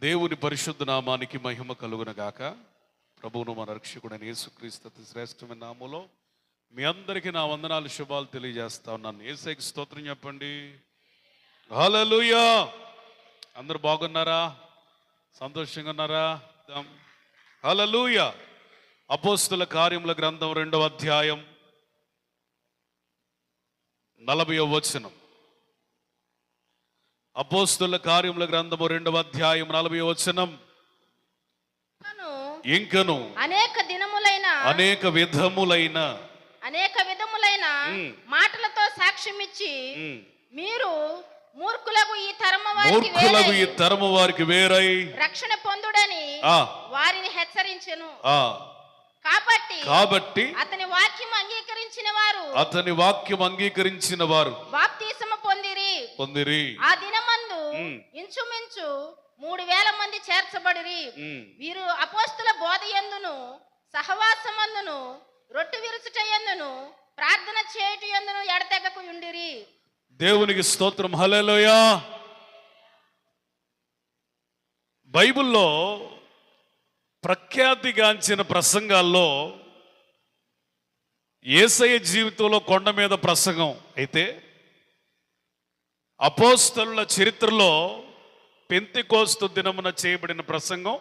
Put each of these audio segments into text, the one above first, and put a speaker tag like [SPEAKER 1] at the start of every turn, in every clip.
[SPEAKER 1] దేవుని పరిశుద్ధ నామానికి మహిమ కలుగునగాక. ప్రభువును మన రక్షకుడైన యేసుక్రీస్తు అతి శ్రేష్టమైన నామములో మీ అందరికీ నా వందనాలు, శుభాలు తెలియజేస్తా ఉన్నాను. యేసయ్యకి స్తోత్రం చెప్పండి. హల్లెలూయా. అందరు బాగున్నారా? సంతోషంగా ఉన్నారా? హల్లెలూయా. అపోస్తుల కార్యముల గ్రంథం 2వ అధ్యాయం 40వ వచనం. అపోస్తుల కార్యముల గ్రంథము 2వ అధ్యాయం 40వ వచనం. ఇంకను అనేక విధములైన
[SPEAKER 2] మాటలతో సాక్ష్యం ఇచ్చి మీరు మూర్ఖులకు ఈ తరము వారికి వేరై రక్షణ పొందుడని వారిని హెచ్చరించెను. కాబట్టి అతని వాక్యం అంగీకరించిన వారు బాప్తిసము పొందిరి. ఆ దినమందు ఇంచుమించు 3000 మంది చేర్చబడిరి. వీరు అపోస్తుల బోధ యందును సహవాసమందును రొట్టె విరుచుట యందును ప్రార్థన చేయుట యందును ఎడతెగక ఉండిరి.
[SPEAKER 1] దేవునికి స్తోత్రం. హల్లెలూయా. బైబిల్లో ప్రఖ్యాతిగాంచిన ప్రసంగాల్లో యేసయ్య జీవితంలో కొండ మీద ప్రసంగం అయితే, అపోస్తలుల చరిత్రలో పెంతెకోస్తు దినమున చేయబడిన ప్రసంగం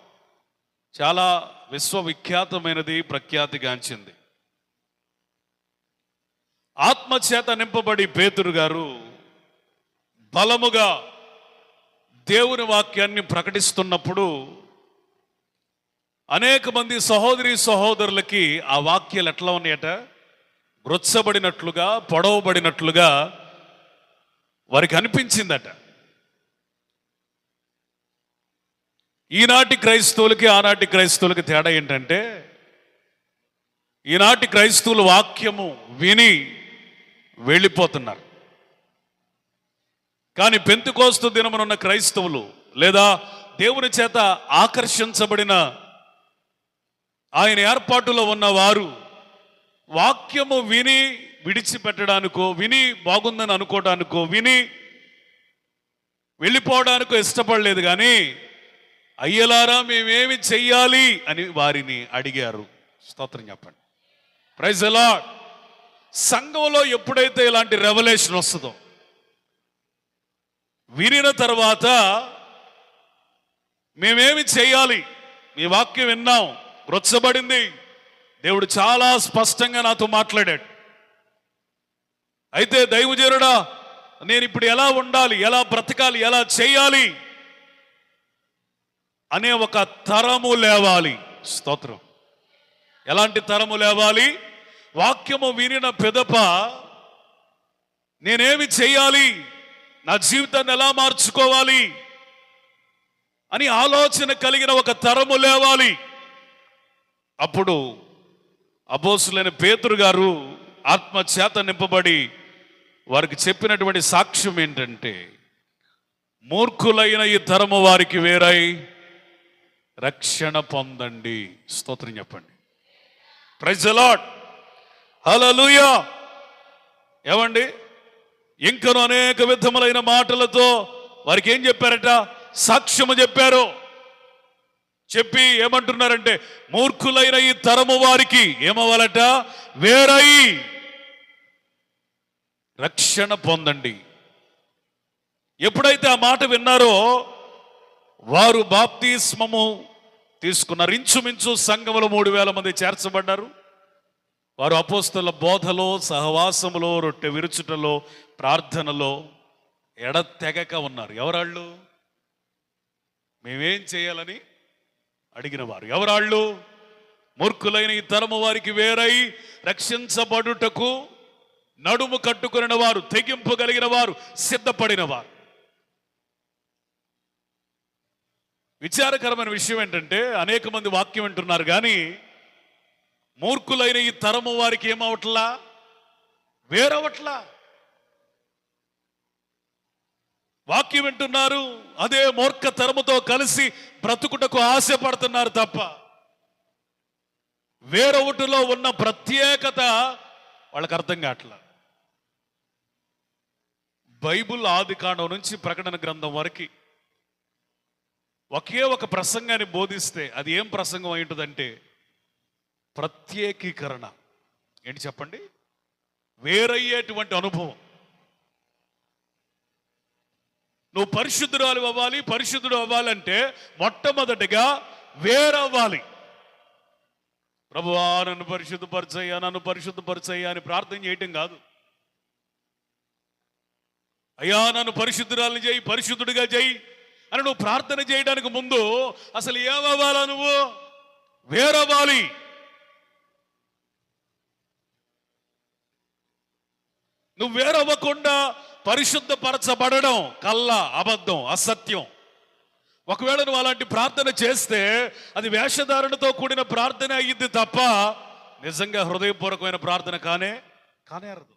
[SPEAKER 1] చాలా విశ్వవిఖ్యాతమైనది, ప్రఖ్యాతిగాంచింది. ఆత్మచేత నింపబడి పేతురు గారు బలముగా దేవుని వాక్యాన్ని ప్రకటిస్తున్నప్పుడు అనేక మంది సహోదరి సహోదరులకి ఆ వాక్యాలు ఎట్లా ఉన్నాయట? గ్రొచ్చబడినట్లుగా, పొడవబడినట్లుగా వారికి అనిపించిందట. ఈనాటి క్రైస్తవులకి ఆనాటి క్రైస్తవులకి తేడా ఏంటంటే, ఈనాటి క్రైస్తవులు వాక్యము విని వెళ్ళిపోతున్నారు. కానీ పెంతెకోస్తు దినమునున్న క్రైస్తవులు లేదా దేవుని చేత ఆకర్షించబడిన ఆయన ఏర్పాటులో ఉన్నవారు వాక్యము విని విడిచిపెట్టడానికో, విని బాగుందని అనుకోవడానికో, విని వెళ్ళిపోవడానికో ఇష్టపడలేదు. కానీ అయ్యలారా మేమేమి చెయ్యాలి అని వారిని అడిగారు. స్తోత్రం చెప్పండి. Praise the lord. సంఘంలో ఎప్పుడైతే ఇలాంటి రెవల్యూషన్ వస్తుందో, వినిన తర్వాత మేమేమి చెయ్యాలి, మీ వాక్యం విన్నాం, రొచ్చబడింది, దేవుడు చాలా స్పష్టంగా నాతో మాట్లాడాడు. అయితే దైవజనుడా, నేను ఇప్పుడు ఎలా ఉండాలి, ఎలా బ్రతకాలి, ఎలా చేయాలి అనే ఒక తరము లేవాలి. స్తోత్రం. ఎలాంటి తరము లేవాలి? వాక్యము వినిన పిదప నేనేమి చెయ్యాలి, నా జీవితాన్ని ఎలా మార్చుకోవాలి అని ఆలోచన కలిగిన ఒక తరము లేవాలి. అప్పుడు అపోస్తులైన పేతురు గారు ఆత్మచేత నింపబడి వారికి చెప్పినటువంటి సాక్ష్యం ఏంటంటే, మూర్ఖులైన ఈ తరము వారికి వేరై రక్షణ పొందండి. స్తోత్రం చెప్పండి. Praise the lord. హల్లెలూయా. ఏమండి, ఇంకను అనేక విధములైన మాటలతో వారికి ఏం చెప్పారట? సాక్ష్యము చెప్పారు. చెప్పి ఏమంటున్నారంటే, మూర్ఖులైన ఈ తరము వారికి ఏమవ్వాలట? వేరై రక్షణ పొందండి. ఎప్పుడైతే ఆ మాట విన్నారో వారు బాప్తిస్మము తీసుకున్నారు. ఇంచుమించు సంఘములో 3000 మంది చేర్చబడ్డారు. వారు అపోస్తలుల బోధలో, సహవాసములో, రొట్టె విరుచుటలో, ప్రార్థనలో ఎడతెగక ఉన్నారు. ఎవరాళ్ళు? మేమేం చేయాలని అడిగిన వారు. ఎవరాళ్ళు? మూర్ఖులైన ఈ తరము వారికి వేరై రక్షించబడుటకు నడుము కట్టుకుని వారు, తెగింపు కలిగిన వారు, సిద్ధపడిన వారు. విచారకరమైన విషయం ఏంటంటే, అనేక మంది వాక్యం వింటున్నారు కానీ మూర్ఖులైన ఈ తరము వారికి ఏమవట్లా? వేరవట్లా. వాక్యం వింటున్నారు, అదే మూర్ఖ తరముతో కలిసి బ్రతుకుటకు ఆశపడుతున్నారు తప్ప వేరొకటిలో ఉన్న ప్రత్యేకత వాళ్ళకి అర్థం కావట్లా. బైబుల్ ఆదికాండం నుంచి ప్రకటన గ్రంథం వరకు ఒకే ఒక ప్రసంగాన్ని బోధిస్తే అది ఏం ప్రసంగం అయి ఉంటుందంటే ప్రత్యేకీకరణ. ఏంటి చెప్పండి? వేరయ్యేటువంటి అనుభవం. నువ్వు పరిశుద్ధురాలు అవ్వాలి, పరిశుద్ధుడు అవ్వాలంటే మొట్టమొదటిగా వేరవ్వాలి. ప్రభువా నన్ను పరిశుద్ధపరచయ్యా, నన్ను పరిశుద్ధపరచయ్యా అని ప్రార్థన చేయటం కాదు. అయ్యా నన్ను పరిశుద్ధురాలను చేయి, పరిశుద్ధుడిగా చేయి అని నువ్వు ప్రార్థన చేయడానికి ముందు అసలు ఏమవ్వాలా? నువ్వు వేరవ్వాలి. నువ్వు వేరవ్వకుండా పరిశుద్ధపరచబడడం కళ్ళ అబద్ధం, అసత్యం. ఒకవేళ నువ్వు అలాంటి ప్రార్థన చేస్తే అది వేషధారణతో కూడిన ప్రార్థన అయ్యింది తప్ప నిజంగా హృదయపూర్వకమైన ప్రార్థన కానే అరదు.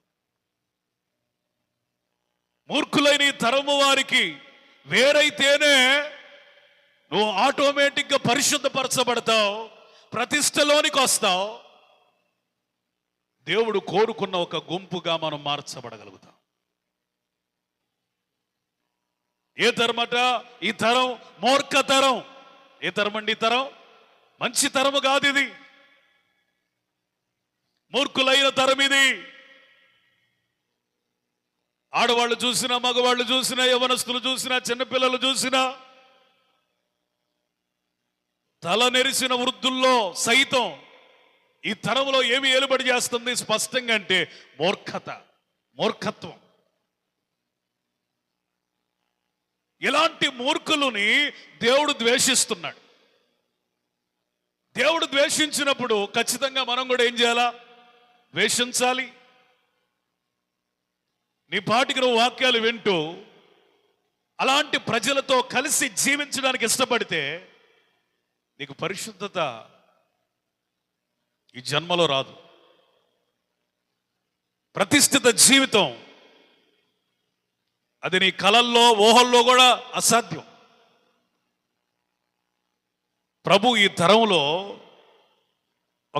[SPEAKER 1] మూర్ఖులైన ఈ తరము వారికి వేరైతేనే నువ్వు ఆటోమేటిక్గా పరిశుద్ధపరచబడతావు, ప్రతిష్టలోనికి వస్తావు. దేవుడు కోరుకున్న ఒక గుంపుగా మనం మార్చబడగలుగుతాం. ఏ తరమట? ఈ తరం మూర్ఖ తరం. ఏ తరం అండి? ఈ తరం మంచి తరము కాదు, ఇది మూర్ఖులైన తరం. ఇది ఆడవాళ్ళు చూసినా, మగవాళ్ళు చూసినా, యవనస్తులు చూసినా, చిన్నపిల్లలు చూసినా, తల నెరిసిన వృద్ధుల్లో సైతం ఈ తరంలో ఏమి ఏలుబడి చేస్తుంది స్పష్టంగా అంటే మూర్ఖత్వం. ఇలాంటి మూర్ఖులని దేవుడు ద్వేషిస్తున్నాడు. దేవుడు ద్వేషించినప్పుడు ఖచ్చితంగా మనం కూడా ఏం చేయాలా? ద్వేషించాలి. నీ పాటికి నువ్వు వాక్యాలు వింటూ అలాంటి ప్రజలతో కలిసి జీవించడానికి ఇష్టపడితే నీకు పరిశుద్ధత ఈ జన్మలో రాదు. ప్రతిష్ఠిత జీవితం అది నీ కలల్లో, ఊహల్లో కూడా అసాధ్యం. ప్రభు ఈ తరంలో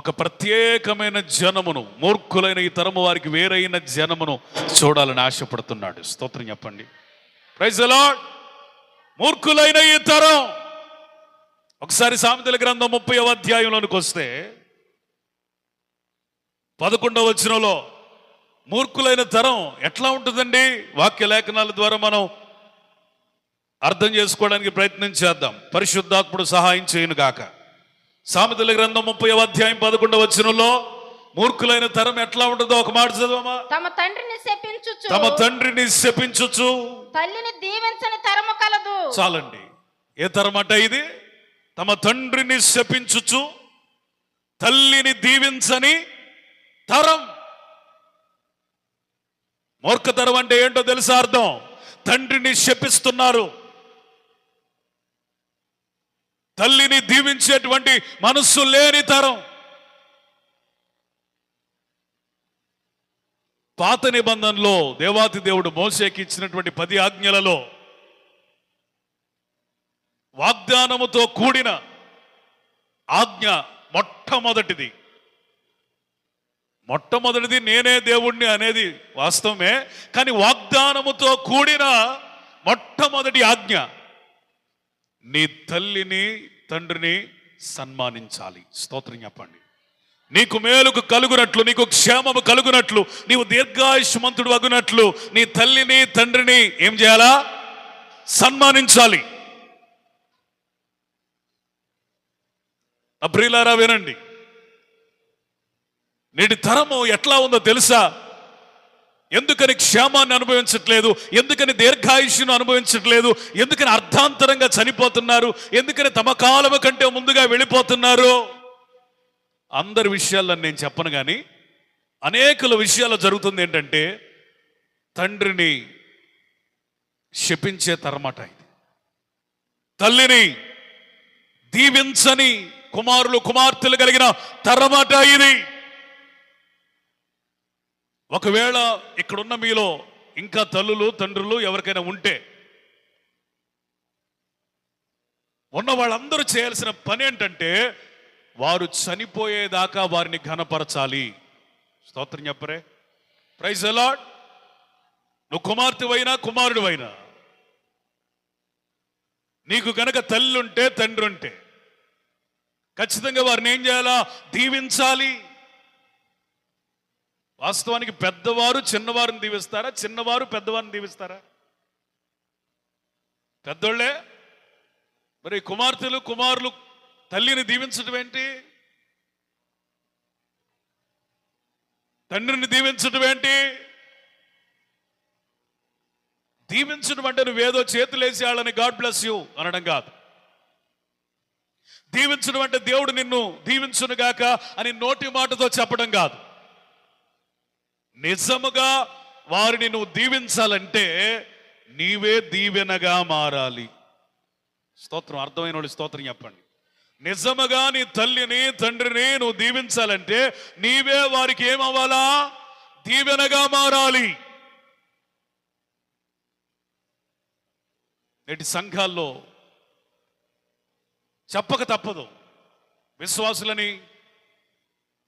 [SPEAKER 1] ఒక ప్రత్యేకమైన జనమును, మూర్ఖులైన ఈ తరము వారికి వేరైన జనమును చూడాలని ఆశపడుతున్నాడు. స్తోత్రం చెప్పండి. Praise the lord. మూర్ఖులైన ఈ తరం. ఒకసారి సామెతల గ్రంథం 30వ అధ్యాయంలోనికి వస్తే 11వ వచనంలో మూర్ఖులైన తరం ఎట్లా ఉంటుందండి? వాక్య లేఖనాల ద్వారా మనం అర్థం చేసుకోవడానికి ప్రయత్నం చేద్దాం. పరిశుద్ధాత్ముడు సహాయం చేయను గాక. సామెతల గ్రంథం 30వ అధ్యాయం 11వ వచనంలో మూర్ఖులైన తరం ఎట్లా ఉంటుందో ఒక మాట చదవమా?
[SPEAKER 2] తమ తండ్రిని శపించుచు తల్లిని దీవించని తరము కలదు.
[SPEAKER 1] చాలండి. ఏ తరం అట ఇది? తమ తండ్రిని శపించుచు తల్లిని దీవించని తరం. మూర్ఖతరం అంటే ఏంటో తెలుసా అర్థం? తండ్రిని శపిస్తున్నారు, తల్లిని దీవించేటువంటి మనస్సు లేని తరం. పాత నిబంధనలో దేవాతి దేవుడు మోషేకి ఇచ్చినటువంటి 10 ఆజ్ఞలలో వాగ్దానముతో కూడిన ఆజ్ఞ మొట్టమొదటిది నేనే దేవుణ్ణి అనేది వాస్తవమే. కానీ వాగ్దానముతో కూడిన మొట్టమొదటి ఆజ్ఞ నీ తల్లిని తండ్రిని సన్మానించాలి. స్తోత్రం చెప్పండి. నీకు మేలుకు కలుగునట్లు, నీకు క్షేమము కలుగునట్లు, నీవు దీర్ఘాయుష్మంతుడు అగునట్లు నీ తల్లిని తండ్రిని ఏం చేయాలా? సన్మానించాలి. ప్రియులారా వినండి. నేటి తరము ఎట్లా ఉందో తెలుసా? ఎందుకని క్షేమాన్ని అనుభవించట్లేదు? ఎందుకని దీర్ఘాయుష్ను అనుభవించట్లేదు? ఎందుకని అర్ధాంతరంగా చనిపోతున్నారు? ఎందుకని తమ కాలము కంటే ముందుగా వెళ్ళిపోతున్నారు? అందరి విషయాల్లో నేను చెప్పను, కానీ అనేకల విషయాల్లో జరుగుతుంది ఏంటంటే తండ్రిని శపించే తరమట ఇది. తల్లిని దీవించని కుమారులు కుమార్తెలు కలిగిన తరమట ఇది. ఒకవేళ ఇక్కడున్న మీలో ఇంకా తల్లులు తండ్రులు ఎవరికైనా ఉంటే ఉన్న వాళ్ళందరూ చేయాల్సిన పని ఏంటంటే వారు చనిపోయేదాకా వారిని ఘనపరచాలి. స్తోత్రం చెప్పరే. Praise the lord. నువ్వు కుమార్తెవైనా కుమారుడివైనా నీకు గనక తల్లి ఉంటే తండ్రి ఉంటే ఖచ్చితంగా వారిని ఏం చేయాలా? దీవించాలి. వాస్తవానికి పెద్దవారు చిన్నవారిని దీవిస్తారా? చిన్నవారు పెద్దవారిని దీవిస్తారా? పెద్దోళ్ళే. మరి కుమార్తెలు కుమారులు తల్లిని దీవించడం ఏంటి? తండ్రిని దీవించడం ఏంటి? దీవించడం అంటే నువ్వేదో చేతులేసి వాళ్ళని గాడ్ బ్లెస్ యూ అనడం కాదు. దీవించడం అంటే దేవుడు నిన్ను దీవించునుగాక అని నోటి మాటతో చెప్పడం కాదు. నిజముగా వారిని నువ్వు దీవించాలంటే నీవే దీవెనగా మారాలి. స్తోత్రం. అర్థమైన వాళ్ళు స్తోత్రం చెప్పండి. నిజముగా నీ తల్లిని తండ్రిని నువ్వు దీవించాలంటే నీవే వారికి ఏమవ్వాలా? దీవెనగా మారాలి. నేటి సంఘాల్లో చెప్పక తప్పదు. విశ్వాసులని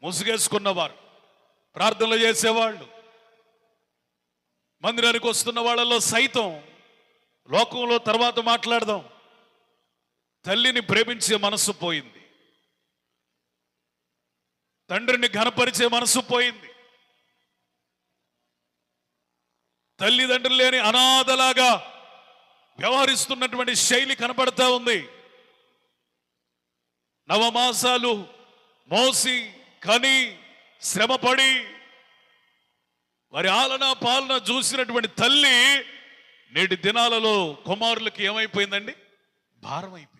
[SPEAKER 1] ముసుగేసుకున్నవారు, ప్రార్థనలు చేసేవాళ్ళు, మందిరానికి వస్తున్న వాళ్ళలో సైతం లోకంలో తర్వాత మాట్లాడదాం, తల్లిని ప్రేమించే మనసు పోయింది, తండ్రిని ఘనపరిచే మనసు పోయింది. తల్లిదండ్రులు లేని అనాథలాగా వ్యవహరిస్తున్నటువంటి శైలి కనబడతా ఉంది. నవమాసాలు మోసి కని శ్రమపడి వారి ఆలన పాలన చూసినటువంటి తల్లి నేటి దినాలలో కుమారులకి ఏమైపోయిందండి? భారం అయిపోయింది.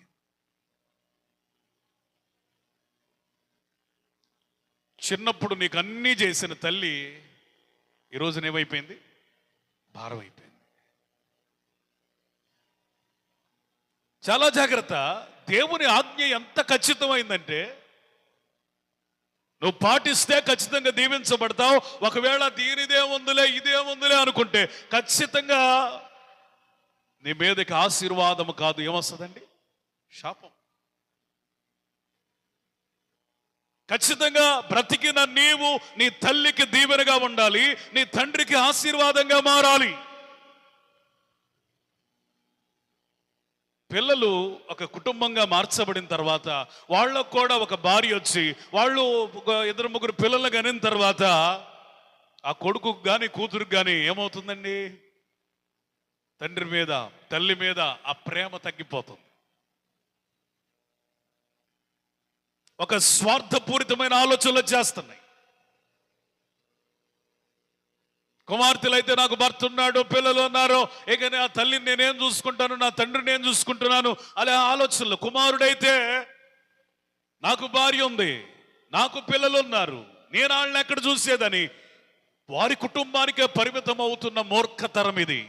[SPEAKER 1] చిన్నప్పుడు నీకు అన్నీ చేసిన తల్లి ఈరోజు ఏమైపోయింది? భారం అయిపోయింది. చాలా జాగ్రత్త. దేవుని ఆజ్ఞ ఎంత ఖచ్చితమైందంటే నువ్వు పాటిస్తే ఖచ్చితంగా దీవించబడతావు. ఒకవేళ దీనిదేముందులే ఇదేముందులే అనుకుంటే ఖచ్చితంగా నీ మీదకి ఆశీర్వాదం కాదు, ఏమొస్తుందండి? శాపం. ఖచ్చితంగా బ్రతికిన నీవు నీ తల్లికి దీవెనగా ఉండాలి, నీ తండ్రికి ఆశీర్వాదంగా మారాలి. పిల్లలు ఒక కుటుంబంగా మార్చబడిన తర్వాత వాళ్ళకు కూడా ఒక భార్య వచ్చి వాళ్ళు ఒక 2-3 పిల్లలు కనిన తర్వాత ఆ కొడుకుకు కానీ కూతురుకు కానీ ఏమవుతుందండి? తండ్రి మీద తల్లి మీద ఆ ప్రేమ తగ్గిపోతుంది. ఒక స్వార్థపూరితమైన ఆలోచనలు చేస్తున్నాయి. కుమార్తెలు అయితే నాకు భర్త ఉన్నాడు, పిల్లలు ఉన్నారు, ఇక నా తల్లిని నేనేం చూసుకుంటాను, నా తండ్రిని నేను చూసుకుంటున్నాను అలా ఆలోచనలు. కుమారుడైతే నాకు భార్య ఉంది, నాకు పిల్లలు ఉన్నారు, నేను వాళ్ళని ఎక్కడ చూసేదని వారి కుటుంబానికే పరిమితం అవుతున్న మూర్ఖతరం ఇది.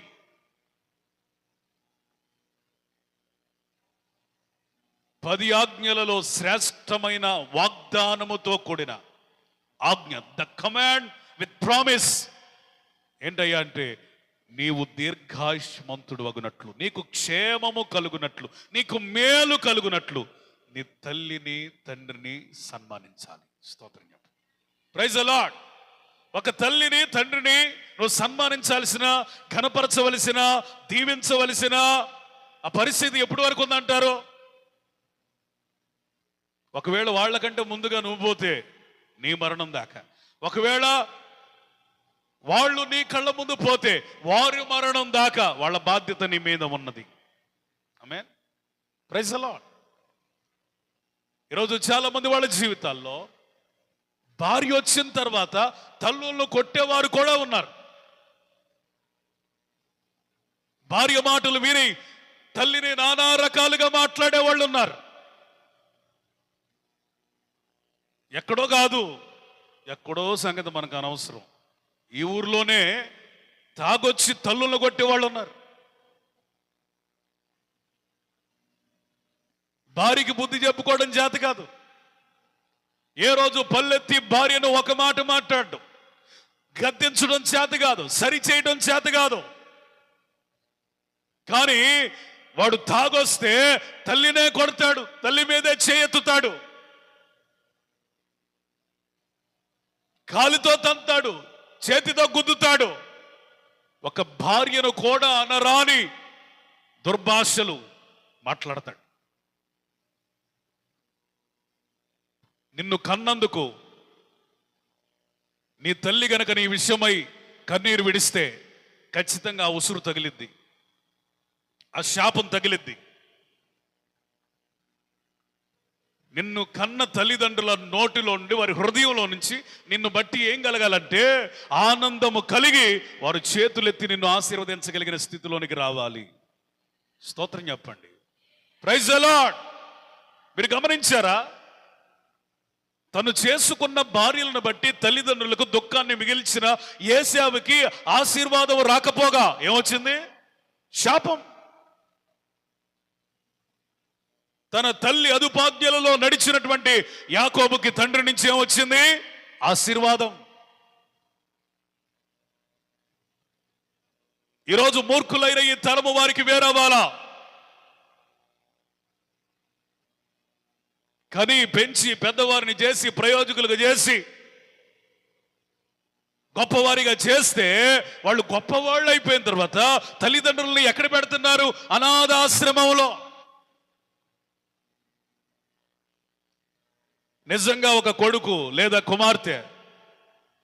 [SPEAKER 1] పది ఆజ్ఞలలో శ్రేష్టమైన వాగ్దానముతో కూడిన ఆజ్ఞ, ద కమాండ్ విత్ ప్రామిస్ ఏంటయ్యా అంటే నీవు దీర్ఘాయుష్మంతుడు అగునట్లు, నీకు క్షేమము కలుగునట్లు, నీకు మేలు కలుగునట్లు నీ తల్లిని తండ్రిని సన్మానించాలి. స్తోత్రం చెప్పు. Praise the lord. ఒక తల్లిని తండ్రిని నువ్వు సన్మానించాల్సిన, ఘనపరచవలసిన, దీవించవలసిన ఆ పరిస్థితి ఎప్పటి వరకు ఉందంటారు? ఒకవేళ వాళ్ళకంటే ముందుగా నువ్వు పోతే నీ మరణం దాకా, ఒకవేళ వాళ్ళు నీ కళ్ళ ముందు పోతే వారి మరణం దాకా వాళ్ళ బాధ్యత నీ మీద ఉన్నది. ఆమేన్. Praise the lord. ఈరోజు చాలా మంది వాళ్ళ జీవితాల్లో భార్య వచ్చిన తర్వాత తల్లులను కొట్టేవారు కూడా ఉన్నారు. భార్య మాటలు విని తల్లిని నానా రకాలుగా మాట్లాడే వాళ్ళు ఉన్నారు. ఎక్కడో కాదు, ఎక్కడో సంగతి మనకు అనవసరం. ఈ ఊర్లోనే తాగొచ్చి తల్లులను కొట్టేవాళ్ళు ఉన్నారు. భార్యకి బుద్ధి చెప్పుకోవడం చేత కాదు. ఏ రోజు పల్లెత్తి భార్యను ఒక మాట మాట్లాడడం, గద్దించడం చేత కాదు, సరి చేయడం చేత కాదు. కానీ వాడు తాగొస్తే తల్లినే కొడతాడు, తల్లి మీదే చేయెత్తుతాడు, కాలితో తంతాడు, చేతితో గుద్దుతాడు. ఒక భార్యను కూడా అనరాని దుర్భాషలు, మాట్లాడతాడు. నిన్ను కన్నందుకు నీ తల్లి గనక నీ విషయమై కన్నీరు విడిస్తే ఖచ్చితంగా ఆ ఉసురు తగిలిద్ది, ఆ శాపం తగిలిద్ది. నిన్ను కన్న తల్లిదండ్రుల నోటిలో నుండి, వారి హృదయంలో నుంచి నిన్ను బట్టి ఏం కలగాలంటే ఆనందము కలిగి వారు చేతులెత్తి నిన్ను ఆశీర్వదించగలిగిన స్థితిలోనికి రావాలి. స్తోత్రం చెప్పండి. Praise the lord. మీరు గమనించారా? తను చేసుకున్న భార్యలను బట్టి తల్లిదండ్రులకు దుఃఖాన్ని మిగిల్చిన ఏశావుకి ఆశీర్వాదం రాకపోగా ఏమొచ్చింది? శాపం. తన తల్లి అదుపాజ్ఞలలో నడిచినటువంటి యాకోబుకి తండ్రి నుంచి ఏమొచ్చింది? ఆశీర్వాదం. ఈరోజు మూర్ఖులైన ఈ తరము వారికి వేరవ్వాలా? కని పెంచి పెద్దవారిని చేసి ప్రయోజకులుగా చేసి గొప్పవారిగా చేస్తే వాళ్ళు గొప్పవాళ్ళు అయిపోయిన తర్వాత తల్లిదండ్రులను ఎక్కడ పెడుతున్నారు? అనాథాశ్రమంలో. నిజంగా ఒక కొడుకు లేదా కుమార్తె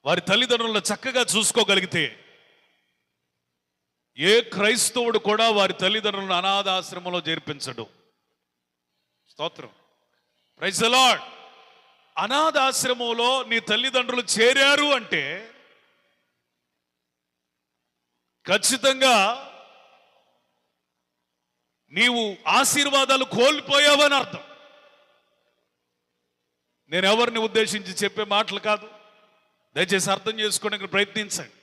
[SPEAKER 1] వారి తల్లిదండ్రులను చక్కగా చూసుకోగలిగితే ఏ క్రైస్తవుడు కూడా వారి తల్లిదండ్రులను అనాథాశ్రమంలో చేర్పించడు. స్తోత్రం. Praise the lord. అనాథాశ్రమంలో నీ తల్లిదండ్రులు చేరారు అంటే ఖచ్చితంగా నీవు ఆశీర్వాదాలు కోల్పోయావని అర్థం. నేను ఎవరిని ఉద్దేశించి చెప్పే మాటలు కాదు, దయచేసి అర్థం చేసుకోవడానికి ప్రయత్నించండి.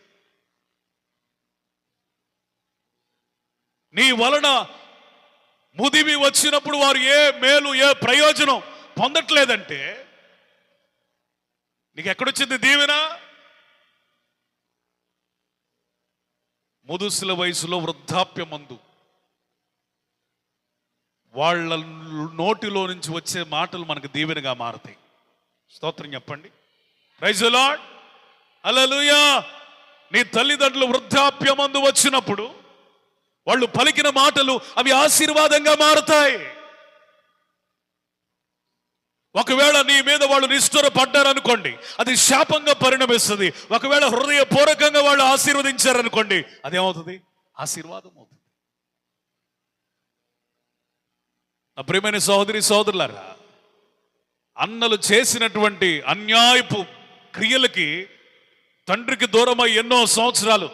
[SPEAKER 1] నీ వలన ముదిమి వచ్చినప్పుడు వారు ఏ మేలు ఏ ప్రయోజనం పొందట్లేదంటే నీకు ఎక్కడొచ్చింది దీవెన? ముదుసుల వయసులో వృద్ధాప్యమందు వాళ్ళ నోటిలో నుంచి వచ్చే మాటలు మనకు దీవెనగా మారతాయి. స్తోత్రం చెప్పండి. Praise the lord. హల్లెలూయా. నీ తల్లిదండ్రులు వృద్ధాప్యమందు వచ్చినప్పుడు వాళ్ళు పలికిన మాటలు అవి ఆశీర్వాదంగా మారతాయి. ఒకవేళ నీ మీద వాళ్ళు నిష్ఠుర పడ్డారనుకోండి, అది శాపంగా పరిణమిస్తుంది. ఒకవేళ హృదయపూర్వకంగా వాళ్ళు ఆశీర్వదించారనుకోండి, అదేమవుతుంది? ఆశీర్వాదం అవుతుంది. నా ప్రియమైన సహోదరి సహోదరులారా, అన్నలు చేసినటువంటి అన్యాయపు క్రియలకి తండ్రికి దూరమై ఎన్నో సంవత్సరాలు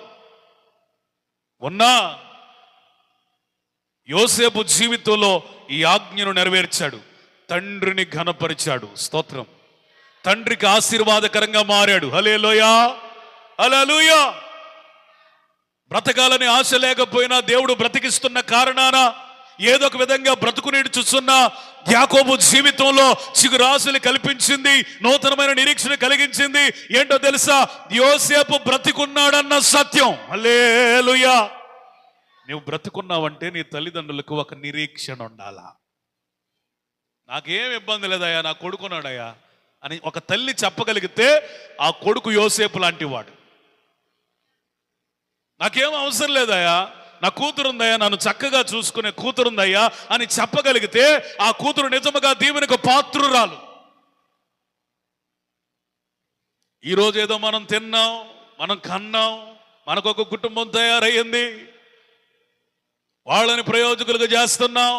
[SPEAKER 1] ఉన్నా యోసేపు జీవితంలో ఈ ఆజ్ఞను నెరవేర్చాడు. తండ్రిని ఘనపరిచాడు. స్తోత్రం. తండ్రికి ఆశీర్వాదకరంగా మారాడు. హల్లెలూయా, హల్లెలూయా. బ్రతకాలని ఆశ లేకపోయినా దేవుడు బ్రతికిస్తున్న కారణాన ఏదో ఒక విధంగా బ్రతుకునీడు చూస్తున్న యాకోబు జీవితంలో చిగురాశలు కల్పించింది, నూతనమైన నిరీక్షణ కలిగించింది. ఏంటో తెలుసా? యోసేపు బ్రతికున్నాడన్న సత్యం. హల్లెలూయా. నువ్వు బ్రతుకున్నావంటే నీ తల్లిదండ్రులకు ఒక నిరీక్షణ ఉండాలా. నాకేం ఇబ్బంది లేదయ్యా, నా కొడుకున్నాడయ్యా అని ఒక తల్లి చెప్పగలిగితే ఆ కొడుకు యోసేపు లాంటి వాడు. నాకేం అవసరం లేదయ్యా, నా కూతురుందయ్యా, నన్ను చక్కగా చూసుకునే కూతురుందయ్యా అని చెప్పగలిగితే ఆ కూతురు నిజముగా దీవెనకు పాత్రురాలు. ఈరోజు ఏదో మనం తిన్నాం, మనం కన్నాం, మనకొక కుటుంబం తయారయ్యింది, వాళ్ళని ప్రయోజకులుగా చేస్తున్నాం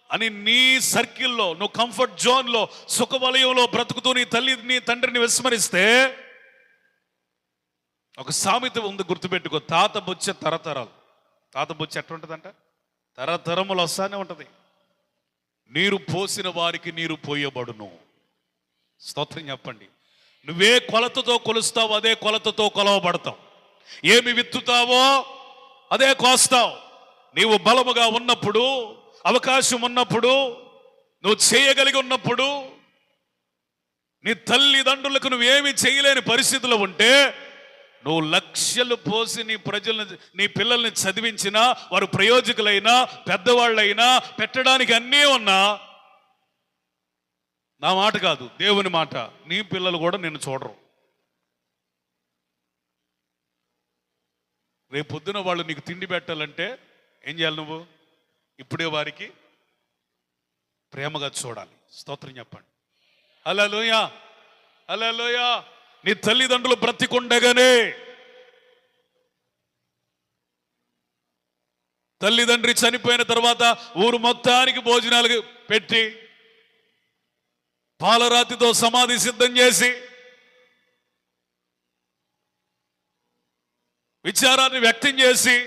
[SPEAKER 1] అని నీ సర్కిల్లో, నువ్వు కంఫర్ట్ జోన్లో, సుఖవలయంలో బ్రతుకుతూ నీ తల్లి నీ తండ్రిని విస్మరిస్తే ఒక సామెత ఉంది, గుర్తుపెట్టుకో. తాత బొచ్చ తరతరాలు. తాత బొచ్చ ఎట్లుంటుందంట? తరతరములు వస్తానే ఉంటుంది. నీరు పోసిన వారికి నీరు పోయబడును. స్తోత్రం చెప్పండి. నువ్వే కొలతతో కొలుస్తావు, అదే కొలతతో కొలవబడతావు. ఏమి విత్తుతావో అదే కోస్తావు. నీవు బలముగా ఉన్నప్పుడు, అవకాశం ఉన్నప్పుడు, నువ్వు చేయగలిగి ఉన్నప్పుడు, నీ తల్లిదండ్రులకు నువ్వేమి చేయలేని పరిస్థితిలో ఉంటే నువ్వు లక్షలు పోసి నీ ప్రజల్ని, నీ పిల్లల్ని చదివించినా, వారు ప్రయోజకులైనా పెద్దవాళ్ళైనా పెట్టడానికి అన్నీ ఉన్నా, నా మాట కాదు దేవుని మాట, నీ పిల్లలు కూడా నిన్ను చూడరు. రేపు పొద్దున వాళ్ళు నీకు తిండి పెట్టాలంటే ఏం చేయాలి? నువ్వు ఇప్పుడే వారికి ప్రేమగా చూడాలి. స్తోత్రం చెప్పండి. హల్లెలూయా, హల్లెలూయా. నీ తల్లిదండ్రులు బ్రతికుండగానే తల్లిదండ్రి చనిపోయిన తర్వాత ఊరు మొత్తానికి భోజనాలు పెట్టి పాలరాతితో సమాధి సిద్ధం చేసి విచారాన్ని వ్యక్తం చేసి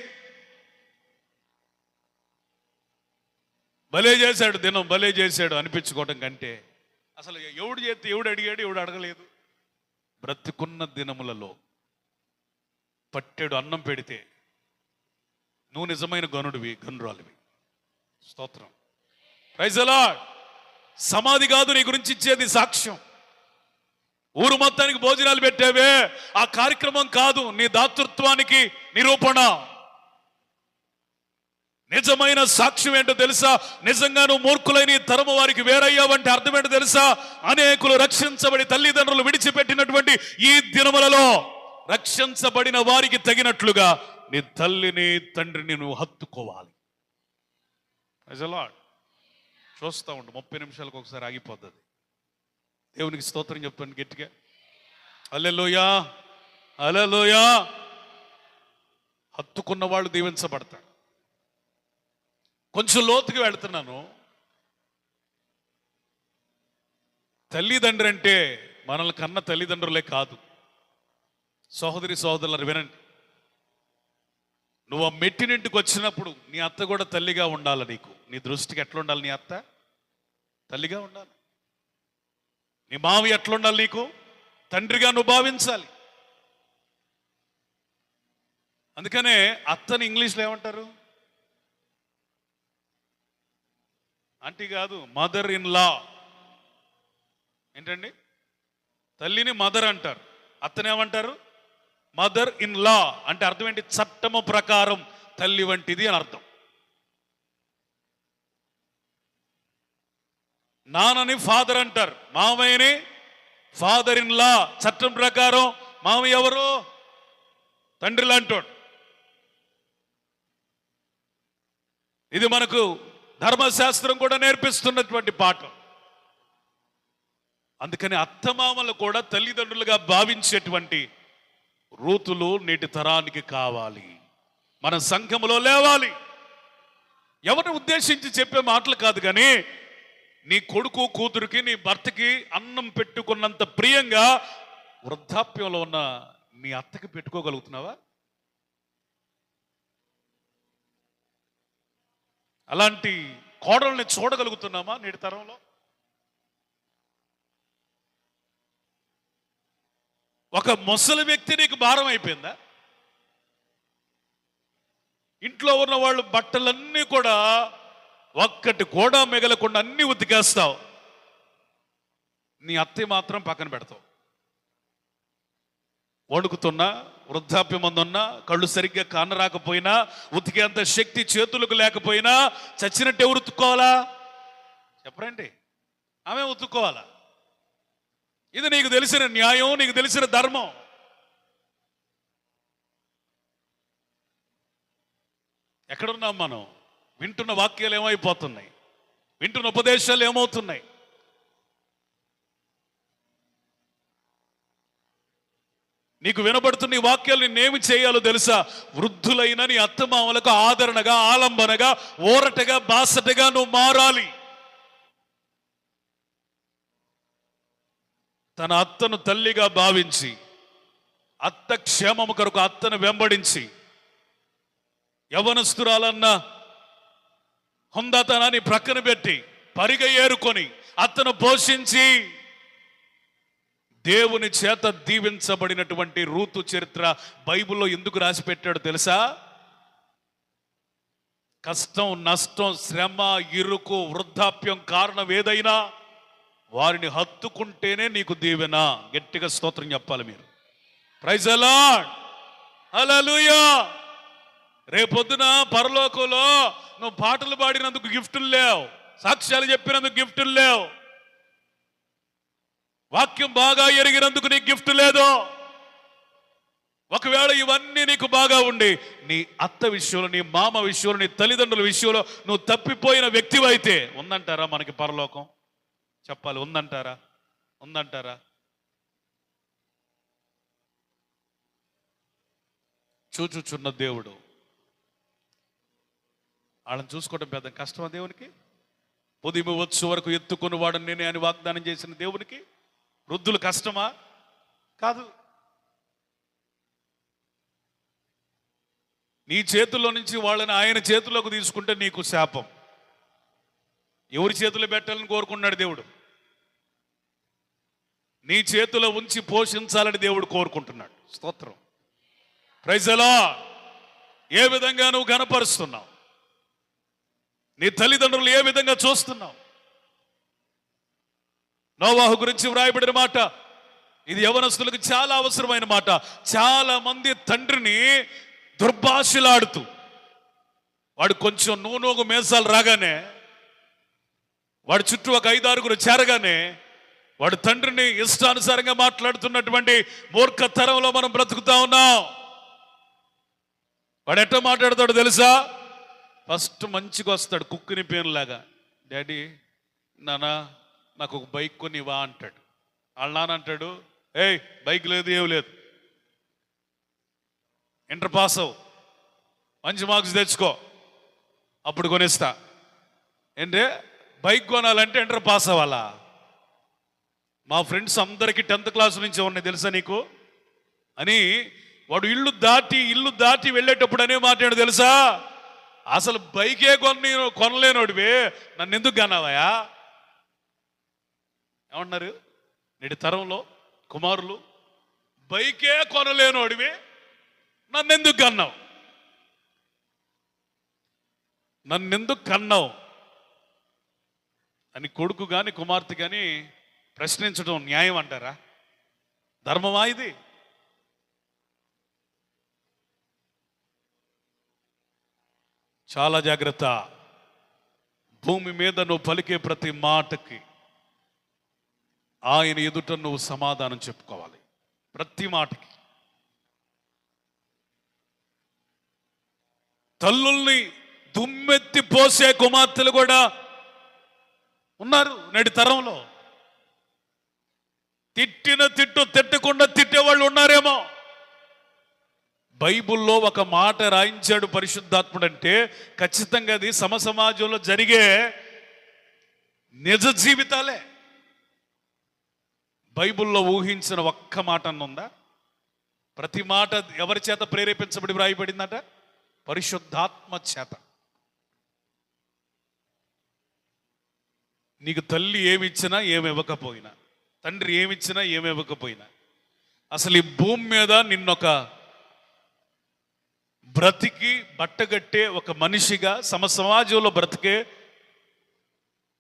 [SPEAKER 1] భలే చేశాడు దినం, భలే చేశాడు అనిపించుకోవటం కంటే అసలు ఎవడు చేస్తే ఎవడు అడిగాడు, ఎవడు అడగలేదు. బ్రతికున్న దినములలో పట్టెడు అన్నం పెడితే నువ్వు నిజమైన గనుడివి, గనురాలివి. స్తోత్రం. Praise the lord. సమాధి కాదు నీ గురించి ఇచ్చేది, సాక్ష్యం. ఊరు మొత్తానికి భోజనాలు పెట్టావే, ఆ కార్యక్రమం కాదు నీ దాతృత్వానికి నిరూపణ. నిజమైన సాక్ష్యం ఏంటో తెలుసా? నిజంగా నువ్వు మూర్ఖులైన తరము వారికి వేరయ్యావంటే అర్థం ఏంటో తెలుసా? అనేకులు రక్షించబడి తల్లిదండ్రులు విడిచిపెట్టినటువంటి ఈ దినములలో రక్షించబడిన వారికి తగినట్లుగా నీ తల్లిని తండ్రిని నువ్వు హత్తుకోవాలి. చూస్తూ ఉండు, 30 నిమిషాలకు ఒకసారి ఆగిపోతుంది. దేవునికి స్తోత్రం చెప్తాను గట్టిగా. హల్లెలూయా, హల్లెలూయా. హత్తుకున్న వాళ్ళు దీవించబడతారు. కొంచెం లోతుకి వెళ్తున్నాను. తల్లిదండ్రి అంటే మనల్ని కన్న తల్లిదండ్రులే కాదు. సహోదరి సహోదరులు వినండి, నువ్వు ఆ మెట్టినింటికి వచ్చినప్పుడు నీ అత్త కూడా తల్లిగా ఉండాలి. నీకు నీ దృష్టికి ఎట్లా ఉండాలి? నీ అత్త తల్లిగా ఉండాలి. నీ మావి ఎట్లా ఉండాలి? నీకు తండ్రిగా నువ్వు భావించాలి. అందుకనే అత్తని ఇంగ్లీష్లో ఏమంటారు? ఆంటీ కాదు, మదర్ ఇన్ లా. ఏంటండి? తల్లిని మదర్ అంటారు, అత్తనేమంటారు? Mother in law. అంటే అర్థం ఏంటి? చట్టము ప్రకారం తల్లి వంటిది అని అర్థం. నాన్నని ఫాదర్ అంటారు, మామయ్యని ఫాదర్ ఇన్ లా. చట్టం ప్రకారం మామయ్య ఎవరు? తండ్రి లాంటోడు. ఇది మనకు ధర్మశాస్త్రం కూడా నేర్పిస్తున్నటువంటి పాఠం. అందుకని అత్తమామలు కూడా తల్లిదండ్రులుగా భావించేటువంటి రూతులు నేటి తరానికి కావాలి. మన సంఘములో లేవాలి. ఎవరిని ఉద్దేశించి చెప్పే మాటలు కాదు, కానీ నీ కొడుకు కూతురికి నీ భర్తకి అన్నం పెట్టుకున్నంత ప్రియంగా వృద్ధాప్యంలో ఉన్న నీ అత్తకి పెట్టుకోగలుగుతున్నావా? అలాంటి కోడల్ని చూడగలుగుతున్నామా నేటి తరంలో? ఒక ముసలి వ్యక్తి నీకు భారం అయిపోయిందా? ఇంట్లో ఉన్న వాళ్ళు బట్టలన్నీ కూడా ఒక్కటి కూడా మిగలకుండా అన్ని ఉతికేస్తావు. నీ అత్తే మాత్రం పక్కన పెడతావు. వణుకుతున్నా, వృద్ధాప్యం అందున్నా, కళ్ళు సరిగ్గా కానరాకపోయినా, ఉతికేంత శక్తి చేతులకు లేకపోయినా చచ్చినట్టు ఎవరు ఉతుక్కోవాలా? చెప్పరండి. ఆమె ఉతుక్కోవాలా. ఇది నీకు తెలిసిన న్యాయం, నీకు తెలిసిన ధర్మం. ఎక్కడున్నాం మనం? వింటున్న వాక్యాలు ఏమైపోతున్నాయి? వింటున్న ఉపదేశాలు ఏమవుతున్నాయి? నీకు వినబడుతున్న ఈ వాక్యాలు నిన్నేమి చేయాలో తెలుసా? వృద్ధులైన నీ అత్తమామలకు ఆదరణగా, ఆలంబనగా, ఓరటగా, బాసటగా నువ్వు మారాలి. తన అత్తను తల్లిగా భావించి, అత్త క్షేమము కొరకు అత్తను వెంబడించి, యవనస్తురాలన్న హుందాతనాన్ని ప్రక్కన పెట్టి పరిగ ఏరుకొని అత్తను పోషించి దేవుని చేత దీవించబడినటువంటి రూతు చరిత్ర బైబిల్లో ఎందుకు రాసి పెట్టాడు తెలుసా? కష్టం, నష్టం, శ్రమ, ఇరుకు, వృద్ధాప్యం కారణం ఏదైనా వారిని హత్తుకుంటేనే నీకు దీవెన. గట్టిగా స్తోత్రం చెప్పాలి మీరు. ప్రైజ్ ది లార్డ్, హల్లెలూయా. రేపొద్దున పరలోకంలో నువ్వు పాటలు పాడినందుకు గిఫ్టులు లేవు, సాక్ష్యాలు చెప్పినందుకు గిఫ్టులు లేవు, వాక్యం బాగా ఎరిగినందుకు నీకు గిఫ్ట్ లేదు. ఒకవేళ ఇవన్నీ నీకు బాగా ఉండి నీ అత్త విషయంలో, నీ మామ విషయంలో, నీ తల్లిదండ్రుల విషయంలో నువ్వు తప్పిపోయిన వ్యక్తివైతే ఉందంటారా మనకి పరలోకం? చెప్పాలి, ఉందంటారా? ఉందంటారా? చూచుచున్న దేవుడు వాళ్ళని చూసుకోవడం పెద్ద కష్టమా దేవునికి? ఉదయం వచ్చు వరకు ఎత్తుకుని వాడని నేనే అని వాగ్దానం చేసిన దేవునికి వృద్ధులు కష్టమా? కాదు. నీ చేతుల్లో నుంచి వాళ్ళని ఆయన చేతుల్లోకి తీసుకుంటే నీకు శాపం. ఎవరి చేతుల్లో పెట్టాలని కోరుకున్నాడు దేవుడు? నీ చేతిలో ఉంచి పోషించాలని దేవుడు కోరుకుంటున్నాడు. స్తోత్రం, ప్రైజ్ ది లార్డ్. ఏ విధంగా నువ్వు ఘనపరుస్తున్నావు? నీ తల్లిదండ్రులు ఏ విధంగా చూస్తున్నావు? నోవాహు గురించి వ్రాయబడిన మాట ఇది యవనస్తులకు చాలా అవసరమైన మాట. చాలా మంది తండ్రిని దుర్భాషలాడుతూ, వాడు కొంచెం నూనోగు మేసాలు రాగానే, వాడి చుట్టూ ఒక 5-6 చేరగానే వాడు తండ్రిని ఇష్టానుసారంగా మాట్లాడుతున్నటువంటి మూర్ఖతరంలో మనం బ్రతుకుతా ఉన్నాం. వాడు ఎట్లా మాట్లాడతాడు తెలుసా? ఫస్ట్ మంచిగా వస్తాడు కుక్కుని పేనులాగా, డాడీ నానా నాకు ఒక బైక్ కొనివా అంటాడు. వాళ్ళ నాన్న అంటాడు, ఏయ్ బైక్ లేదు ఏం లేదు, ఇంటర్ పాస్ అవు, మంచి మార్క్స్ తెచ్చుకో, అప్పుడు కొనిస్తా. ఏంటే బైక్ కొనాలంటే ఇంటర్ పాస్ అవ్వాలా? మా ఫ్రెండ్స్ అందరికీ 10th క్లాస్ నుంచి ఉన్నాయి తెలుసా నీకు అని వాడు ఇల్లు దాటి వెళ్ళేటప్పుడు అనే మాట్లాడు తెలుసా? అసలు బైకే కొనలేనోడివే నన్ను ఎందుకు కన్నావయా? ఏమన్నారు నేటి తరంలో కుమారులు? బైకే కొనలేనోడివి నన్నెందుకు కన్నావు? నన్నెందుకు కన్నావు అని కొడుకు కానీ కుమార్తె కానీ ప్రశ్నించడం న్యాయం అంటారా? ధర్మమా ఇది? చాలా జాగ్రత్త. భూమి మీద నువ్వు పలికే ప్రతి మాటకి ఆయన ఎదుట నువ్వు సమాధానం చెప్పుకోవాలి. ప్రతి మాటకి. తల్లుల్ని దుమ్మెత్తి పోసే కుమార్తెలు కూడా ఉన్నారు నేటి తరంలో. తిట్టకుండా తిట్టేవాళ్ళు ఉన్నారేమో. బైబుల్లో ఒక మాట రాయించాడు పరిశుద్ధాత్ముడు అంటే ఖచ్చితంగా అది సమాజంలో జరిగే నిజ జీవితాలే. బైబుల్లో ఊహించిన ఒక్క మాట అన్నుందా? ప్రతి మాట ఎవరి చేత ప్రేరేపించబడి వ్రాయబడిందట? పరిశుద్ధాత్మ చేత. నీకు తల్లి ఏమిచ్చినా ఏమివ్వకపోయినా, తండ్రి ఏమిచ్చినా ఏమివ్వకపోయినా, అసలు ఈ భూమి మీద నిన్నొక బ్రతికి బట్టగట్టే ఒక మనిషిగా సమాజంలో బ్రతికే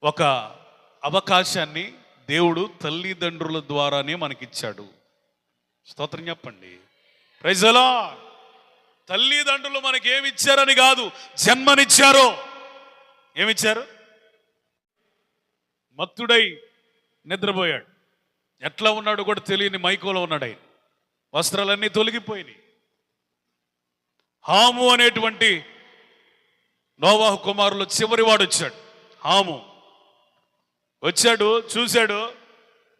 [SPEAKER 1] ఒక అవకాశాన్ని దేవుడు తల్లిదండ్రుల ద్వారానే మనకిచ్చాడు. స్తోత్రం చెప్పండి, ప్రైజ్ ది లార్డ్. తల్లిదండ్రులు మనకి ఏమిచ్చారని కాదు, జన్మనిచ్చారు. ఏమిచ్చారు? మత్తుడై నిద్రపోయాడు. ఎట్లా ఉన్నాడు కూడా తెలియని మైకోలో ఉన్నాడు ఆయన. వస్త్రాలన్నీ తొలగిపోయినాయి. హాము అనేటువంటి నోవాహు కుమారులు చివరి వాడు వచ్చాడు. హాము వచ్చాడు, చూశాడు,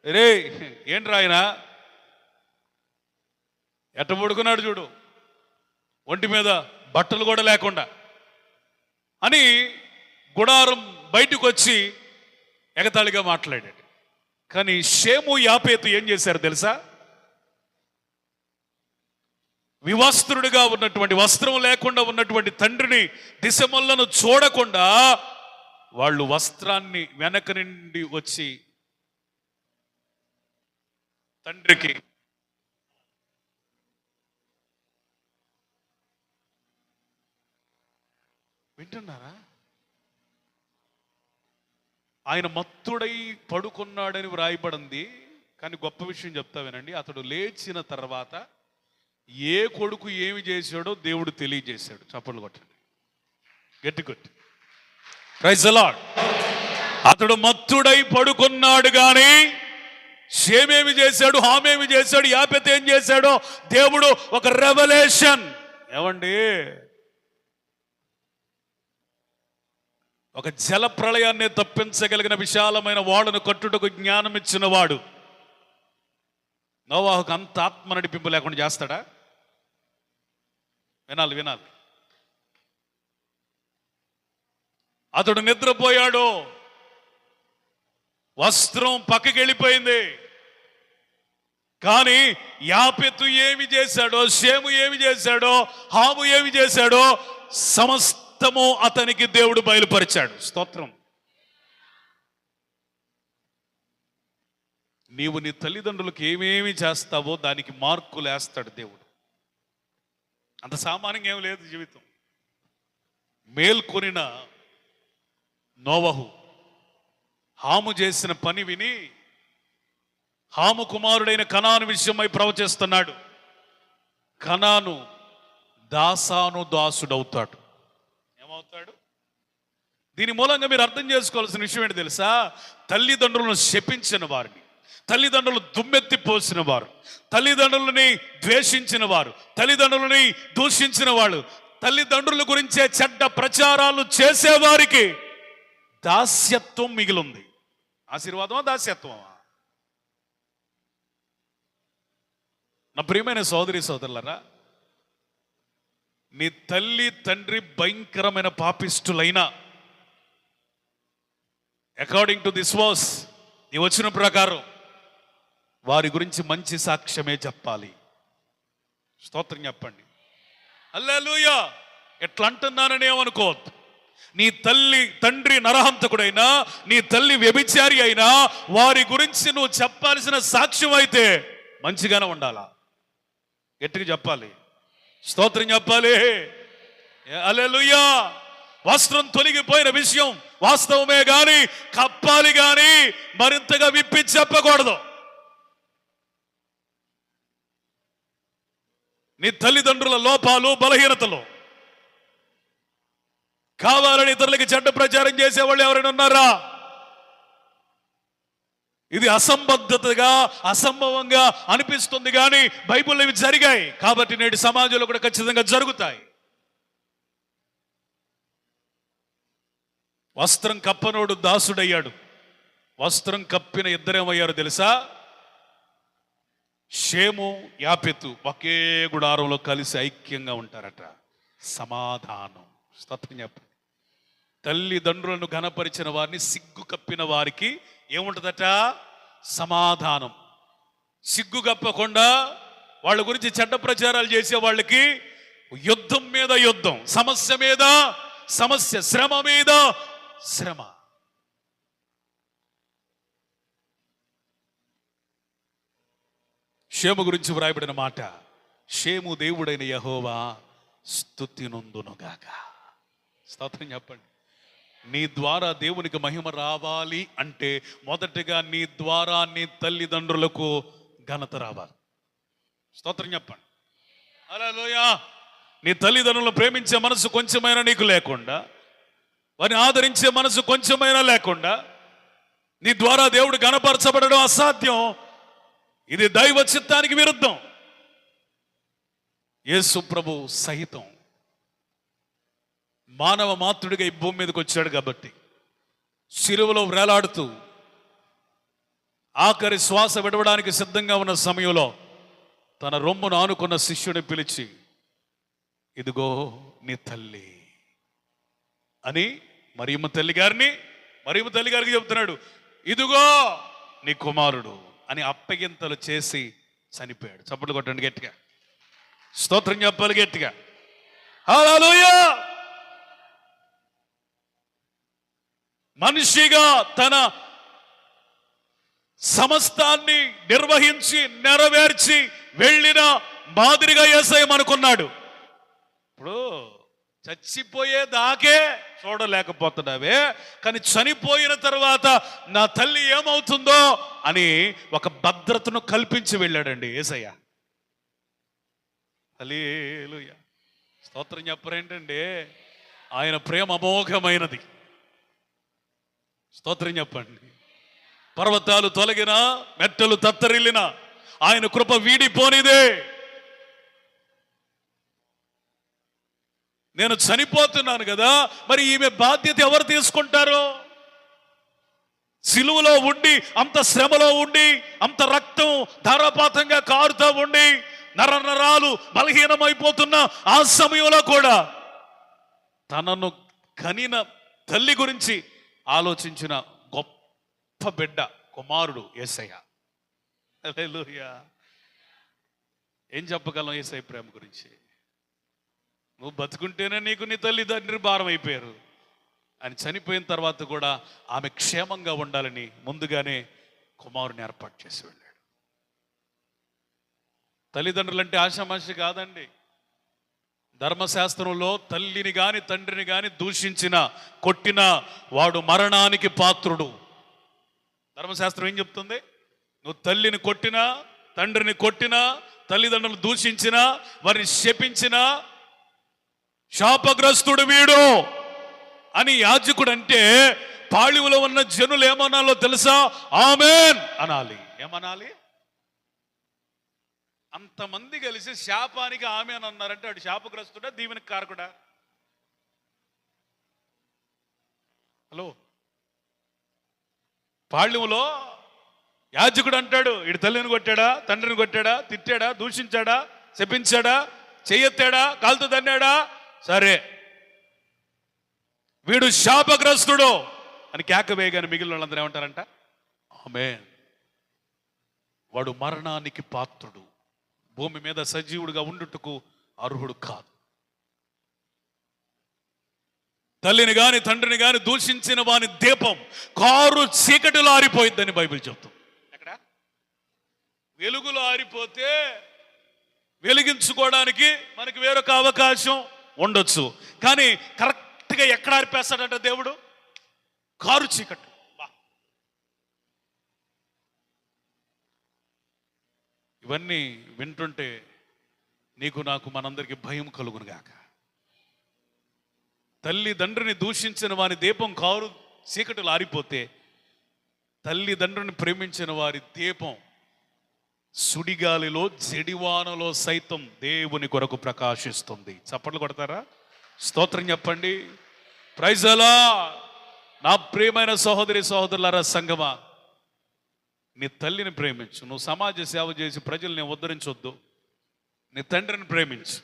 [SPEAKER 1] రే ఏంట్రా ఆయన ఎట్ట పడుకున్నాడు చూడు, ఒంటి మీద బట్టలు కూడా లేకుండా అని గుడారం బయటకు వచ్చి ఎగతాళిగా మాట్లాడాడు. కానీ షేము యాపేతు ఏం చేశారు తెలుసా? వివస్త్రుడిగా ఉన్నటువంటి, వస్త్రం లేకుండా ఉన్నటువంటి తండ్రిని దిశమల్లను చూడకుండా వాళ్ళు వస్త్రాన్ని వెనక నుండి వచ్చి తండ్రికి వింటున్నారా? ఆయన మత్తుడై పడుకున్నాడని వ్రాయబడింది. కానీ గొప్ప విషయం చెప్తా వినండి. అతడు లేచిన తర్వాత ఏ కొడుకు ఏమి చేశాడో దేవుడు తెలియజేశాడు. చప్పట్లు కొట్టండి, గట్టి కొట్టి. Praise the lord. అతడు మత్తుడై పడుకున్నాడు కానీ షేమేమి చేశాడు, హామేమి చేశాడు, యాపెత్ ఏం చేశాడో దేవుడు ఒక రెవల్యూషన్. ఏమండి, ఒక జల ప్రళయాన్ని తప్పించగలిగిన విశాలమైన ఓడను కట్టుటకు జ్ఞానం ఇచ్చిన వాడు నోవాహుకు అంత ఆత్మ నడిపింపు లేకుండా చేస్తాడా? వినాలి వినాలి. అతడు నిద్రపోయాడు, వస్త్రం పక్కకి వెళ్ళిపోయింది. కానీ యాపెతు ఏమి చేశాడో, షేము ఏమి చేశాడో, హాము ఏమి చేశాడో సమస్తము అతనికి దేవుడు బయలుపరిచాడు. స్తోత్రం. నీవు నీ తల్లిదండ్రులకు ఏమేమి చేస్తావో దానికి మార్కులు వేస్తాడు దేవుడు. అంత సామాన్యంగా ఏం లేదు జీవితం. మేల్కొనిన నోవహు హాము చేసిన పని విని హాము కుమారుడైన కనాను విషయమై ప్రవచిస్తున్నాడు. కనాను దాసాను దాసుడవుతాడు. ఏమవుతాడు? దీని మూలంగా మీరు అర్థం చేసుకోవాల్సిన విషయం ఏంటి తెలుసా? తల్లిదండ్రులను శపించిన వారిని, తల్లిదండ్రులు దుమ్మెత్తి పోసిన వారు, తల్లిదండ్రులని ద్వేషించిన వారు, తల్లిదండ్రులని దూషించిన వాళ్ళు, తల్లిదండ్రుల గురించే చెడ్డ ప్రచారాలు చేసేవారికి దాస్యత్వం మిగిలింది. ఆశీర్వాదమా దాస్యత్వమా? నా ప్రియమైన సోదరి సోదరులరా, నీ తల్లి తండ్రి భయంకరమైన పాపిష్టులైనా అకార్డింగ్ టు దిస్ వర్స్, ఈ వచ్చిన ప్రకారం వారి గురించి మంచి సాక్ష్యమే చెప్పాలి. స్తోత్రం చెప్పండి. హల్లెలూయా. ఎట్లా అంటున్నానని ఏమనుకోవద్దు. నీ తల్లి తండ్రి నరహంతకుడైనా, నీ తల్లి వ్యభిచారి అయినా వారి గురించి నువ్వు చెప్పాల్సిన సాక్ష్యం అయితే మంచిగానే ఉండాలా, గట్టిగా చెప్పాలి, స్తోత్రం చెప్పాలి. హల్లెలూయా. వస్త్రం తొలగిపోయిన విషయం వాస్తవమే గాని కప్పాలి గాని మరింతగా విప్పి చెప్పకూడదు. నీ తల్లిదండ్రుల లోపాలు బలహీనతలు కావాలని ఇతరులకి చెడ్డ ప్రచారం చేసేవాళ్ళు ఎవరైనా ఉన్నారా? ఇది అసంబద్ధతగా అసంభవంగా అనిపిస్తుంది కానీ బైబిల్లో ఇవి జరిగాయి కాబట్టి నేటి సమాజంలో కూడా ఖచ్చితంగా జరుగుతాయి. వస్త్రం కప్పనోడు దాసుడయ్యాడు. వస్త్రం కప్పిన ఇద్దరేమయ్యారు తెలుసా? షేము యాపెతు ఒకే గుడారంలో కలిసి ఐక్యంగా ఉంటారట. సమాధానం. స్తోత్రం చెప్పండి. తల్లిదండ్రులను ఘనపరిచిన వారిని, సిగ్గు కప్పిన వారికి ఏముంటుందట? సమాధానం. సిగ్గు కప్పకుండా వాళ్ళ గురించి చెడ్డ ప్రచారాలు చేసే వాళ్ళకి యుద్ధం మీద యుద్ధం, సమస్య మీద సమస్య, శ్రమ మీద శ్రమ. షేము గురించి వ్రాయబడిన మాట, షేము దేవుడైన యెహోవా స్తుతి నొందునుగాక. స్తోత్రం చెప్పండి. నీ ద్వారా దేవునికి మహిమ రావాలి అంటే మొదటగా నీ ద్వారా నీ తల్లిదండ్రులకు ఘనత రావాలి. స్తోత్రం చెప్పండి. హల్లెలూయా. నీ తల్లిదండ్రులను ప్రేమించే మనసు కొంచెమైనా నీకు లేకుండా, వారిని ఆదరించే మనసు కొంచెమైనా లేకుండా నీ ద్వారా దేవుడు ఘనపరచబడడం అసాధ్యం. ఇది దైవ చిత్తానికి విరుద్ధం. యేసు ప్రభు సహితం మానవ మాతృడిగా ఈ భూమి మీదకి వచ్చాడు కాబట్టి శిలువలో వేలాడుతూ ఆఖరి శ్వాస విడవడానికి సిద్ధంగా ఉన్న సమయంలో తన రొమ్మును ఆనుకున్న శిష్యుని పిలిచి, ఇదిగో నీ తల్లి అని మరియమ్మ తల్లి గారికి చెప్తున్నాడు. ఇదిగో నీ కుమారుడు అని అప్పగింతలు చేసి చనిపోయాడు. చప్పట్లు కొట్టండి గట్టిగా. స్తోత్రం చెప్పాలి గట్టిగా. హల్లెలూయా. మనిషిగా తన సమస్తాన్ని నిర్వహించి నెరవేర్చి వెళ్ళిన మాదిరిగా యేసయ్య అనుకున్నాడు. ఇప్పుడు చచ్చిపోయేదాకే చూడలేకపోతున్నావే, కానీ చనిపోయిన తర్వాత నా తల్లి ఏమవుతుందో అని ఒక భద్రతను కల్పించి వెళ్ళాడండి యేసయ్య. హల్లెలూయా. స్తోత్రం చెప్పరేంటండి? ఆయన ప్రేమ అమోఘమైనది. స్తోత్రం చెప్పండి. పర్వతాలు తొలగిన, మెట్టలు తత్తరిల్లిన ఆయన కృప వీడిపోనిదే. నేను చనిపోతున్నాను కదా, మరి ఈమె బాధ్యత ఎవరు తీసుకుంటారు? సిలువలో ఉండి, అంత శ్రమలో ఉండి, అంత రక్తం ధారాపాతంగా కారుతూ ఉండి, నరనరాలు బలహీనమైపోతున్న ఆ సమయంలో కూడా తనను కనిన తల్లి గురించి ఆలోచించిన గొప్ప బిడ్డ, కుమారుడు యేసయ్య. హల్లెలూయా. ఏం చెప్పగలం యేసయ్య ప్రేమ గురించి? నువ్వు బతుకుంటేనే నీకు నీ తల్లిదండ్రి భారం అయిపోయారు. ఆయన చనిపోయిన తర్వాత కూడా ఆమె క్షేమంగా ఉండాలని ముందుగానే కుమారుని ఏర్పాటు చేసి వెళ్ళాడు. తల్లిదండ్రులు అంటే ఆషామాషి కాదండి. ధర్మశాస్త్రంలో తల్లిని గాని తండ్రిని గాని దూషించిన, కొట్టిన వాడు మరణానికి పాత్రుడు. ధర్మశాస్త్రం ఏం చెప్తుంది? నువ్వు తల్లిని కొట్టినా, తండ్రిని కొట్టినా, తల్లిదండ్రులు దూషించినా, వారిని శపించినా శాపగ్రస్తుడు వీడు అని యాజకుడు అంటే, పాళివులో ఉన్న జనులు ఏమనాలో తెలుసా? ఆమేన్ అనాలి. ఏమనాలి? అంతమంది కలిసి శాపానికి ఆమేన్ అన్నారంటే వాడు శాపగ్రస్తుడా, దీవెనకి కారకుడా? హలో, పాళ్యములో యాజకుడు అంటాడు, ఇటు తల్లిని కొట్టాడా, తండ్రిని కొట్టాడా, తిట్టాడా, దూషించాడా, శపించాడా, చెయ్యెత్తాడా, కాలుతో తన్నాడా, సరే వీడు శాపగ్రస్తుడు అని కేక వేయగానే మిగిలిన వాళ్ళందరూ ఏమంటారంట? ఆమేన్. వాడు మరణానికి పాత్రుడు, భూమి మీద సజీవుడిగా ఉండుటకు అర్హుడు కాదు. తల్లిని గాని తండ్రిని గాని దూషించిన వాని దీపం కారు చీకటిలో ఆరిపోయిద్దని బైబిల్ చెప్తుంది. ఎక్కడ? వెలుగులో ఆరిపోతే వెలిగించుకోవడానికి మనకి వేరొక అవకాశం ఉండొచ్చు, కానీ కరెక్ట్గా ఎక్కడ ఆరిపేస్తాడంట దేవుడు? కారు చీకటి. ఇవన్నీ వింటుంటే నీకు నాకు మనందరికీ భయం కలుగును గాక. తల్లిదండ్రిని దూషించిన వారి దీపం కారు చీకటిలో ఆరిపోతే, తల్లిదండ్రుని ప్రేమించిన వారి దీపం సుడిగాలిలో జడివానలో సైతం దేవుని కొరకు ప్రకాశిస్తుంది. చప్పట్లు కొడతారా? స్తోత్రం చెప్పండి. ప్రైజ్ అలా. నా ప్రియమైన సహోదరి సహోదరులారా, సంగమా, నీ తల్లిని ప్రేమించు. నువ్వు సమాజ సేవ చేసి ప్రజల్ని ఉద్ధరించొద్దు. నీ తండ్రిని ప్రేమించు,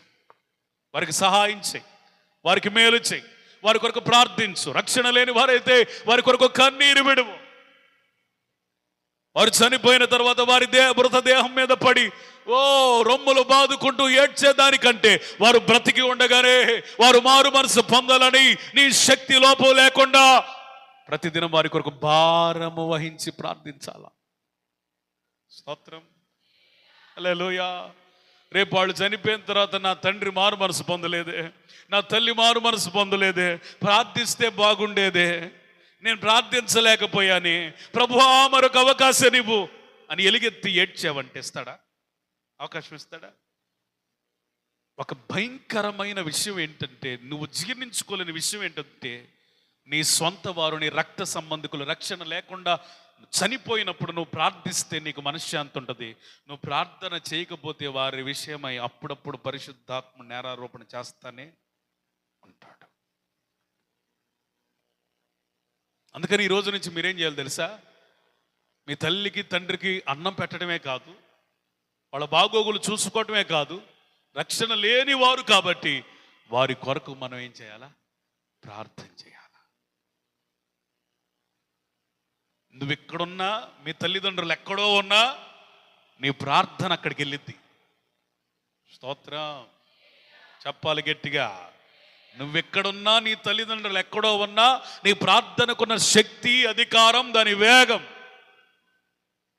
[SPEAKER 1] వారికి సహాయం చేయి, వారికి మేలు చేయి, వారి కొరకు ప్రార్థించు. రక్షణ లేని వారైతే వారి కొరకు కన్నీరు విడువు. వారు చనిపోయిన తర్వాత వారి మృతదేహం మీద పడి రొమ్ములు బాదుకుంటూ ఏడ్చేదానికంటే వారు బ్రతికి ఉండగానే వారు మారు మనసు పొందాలని నీ శక్తి లోపం లేకుండా ప్రతిదినం వారి కొరకు భారము వహించి ప్రార్థించాలా. స్తోత్రం. హల్లెలూయా. రేపు వాళ్ళు చనిపోయిన తర్వాత నా తండ్రి మారు మనసు పొందలేదే, నా తల్లి మారు మనసు పొందలేదే, ప్రార్థిస్తే బాగుండేదే, నేను ప్రార్థించలేకపోయాని, ప్రభువా మరొక అవకాశం ఇవ్వు అని ఎలుగెత్తి ఏడ్చావంటే ఇస్తాడా? అవకాశం ఇస్తాడా? ఒక భయంకరమైన విషయం ఏంటంటే, నువ్వు జీర్ణించుకోలేని విషయం ఏంటంటే, నీ సొంత వారు, నీ రక్త సంబంధికులు రక్షణ లేకుండా చనిపోయినప్పుడు నువ్వు ప్రార్థిస్తే నీకు మనశ్శాంతి ఉంటుంది. నువ్వు ప్రార్థన చేయకపోతే వారి విషయమై అప్పుడప్పుడు పరిశుద్ధాత్మ నేరారోపణ చేస్తానే ఉంటాడు. అందుకని ఈ రోజు నుంచి మీరేం చేయాలి తెలుసా? మీ తల్లికి తండ్రికి అన్నం పెట్టడమే కాదు, వాళ్ళ బాగోగులు చూసుకోవటమే కాదు, రక్షణ లేని వారు కాబట్టి వారి కొరకు మనం ఏం చేయాలా? ప్రార్థన చేయాలి. నువ్వు ఎక్కడున్నా, మీ తల్లిదండ్రులు ఎక్కడో ఉన్నా, నీ ప్రార్థన అక్కడికి వెళ్ళిద్ది. స్తోత్రం చెప్పాలి గట్టిగా. నువ్వెక్కడున్నా, నీ తల్లిదండ్రులు ఎక్కడో ఉన్నా, నీ ప్రార్థనకున్న శక్తి, అధికారం, దాని వేగం